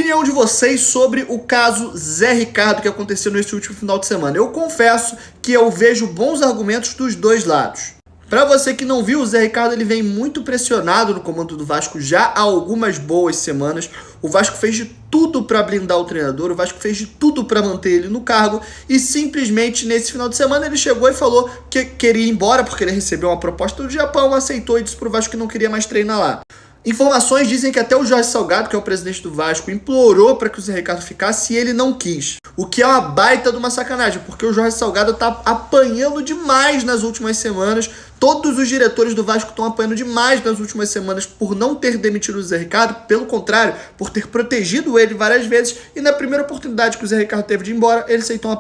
opinião de vocês sobre o caso Zé Ricardo que aconteceu nesse último final de semana. Eu confesso que eu vejo bons argumentos dos dois lados. Para você que não viu, o Zé Ricardo ele vem muito pressionado no comando do Vasco já há algumas boas semanas. O Vasco fez de tudo para blindar o treinador, o Vasco fez de tudo para manter ele no cargo e simplesmente nesse final de semana ele chegou e falou que queria ir embora porque ele recebeu uma proposta do Japão, aceitou e disse pro Vasco que não queria mais treinar lá. Informações dizem que até o Jorge Salgado, que é o presidente do Vasco, implorou para que o Zé Ricardo ficasse e ele não quis. O que é uma baita de uma sacanagem, porque o Jorge Salgado tá apanhando demais nas últimas semanas. Todos os diretores do Vasco estão apanhando demais nas últimas semanas por não ter demitido o Zé Ricardo, pelo contrário, por ter protegido ele várias vezes. E na primeira oportunidade que o Zé Ricardo teve de ir embora, ele aceitou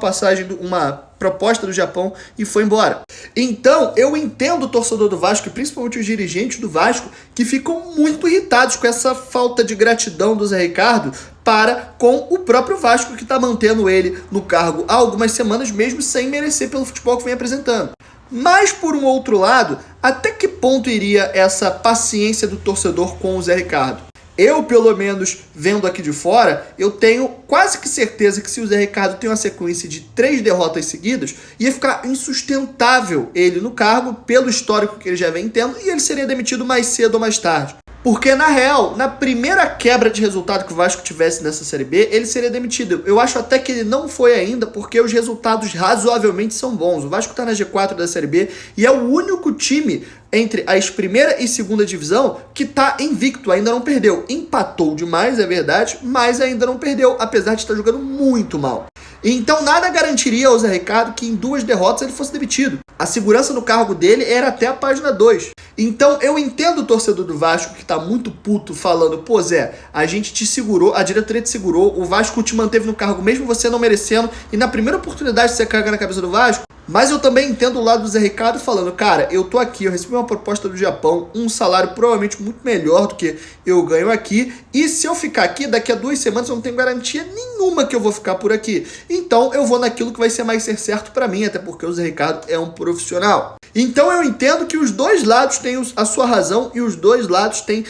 uma proposta do Japão e foi embora. Então, eu entendo o torcedor do Vasco, e principalmente os dirigentes do Vasco, que ficam muito irritados com essa falta de gratidão do Zé Ricardo para com o próprio Vasco, que está mantendo ele no cargo há algumas semanas, mesmo sem merecer pelo futebol que vem apresentando. Mas, por um outro lado, até que ponto iria essa paciência do torcedor com o Zé Ricardo? Eu, pelo menos, vendo aqui de fora, eu tenho quase que certeza que se o Zé Ricardo tem uma sequência de 3 derrotas seguidas, ia ficar insustentável ele no cargo, pelo histórico que ele já vem tendo, e ele seria demitido mais cedo ou mais tarde. Porque, na real, na primeira quebra de resultado que o Vasco tivesse nessa Série B, ele seria demitido. Eu acho até que ele não foi ainda, porque os resultados razoavelmente são bons. O Vasco tá na G4 da Série B e é o único time entre as primeira e segunda divisão que tá invicto, ainda não perdeu. Empatou demais, é verdade, mas ainda não perdeu, apesar de estar jogando muito mal. Então nada garantiria ao Zé Ricardo que em 2 derrotas ele fosse demitido. A segurança no cargo dele era até a página 2. Então eu entendo o torcedor do Vasco que tá muito puto falando, pô Zé, a gente te segurou, a diretoria te segurou, o Vasco te manteve no cargo mesmo você não merecendo, e na primeira oportunidade você caga na cabeça do Vasco. Mas eu também entendo o lado do Zé Ricardo falando, cara, eu tô aqui, eu recebi uma proposta do Japão, um salário provavelmente muito melhor do que eu ganho aqui, e se eu ficar aqui, daqui a 2 semanas eu não tenho garantia nenhuma que eu vou ficar por aqui. Então eu vou naquilo que vai ser mais certo pra mim, até porque o Zé Ricardo é um profissional. Então eu entendo que os dois lados têm a sua razão e os dois lados têm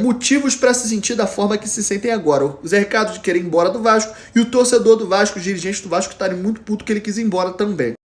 motivos para se sentir da forma que se sentem agora. O Zé Ricardo de querer ir embora do Vasco e o torcedor do Vasco, os dirigentes do Vasco estarem muito puto que ele quis ir embora também.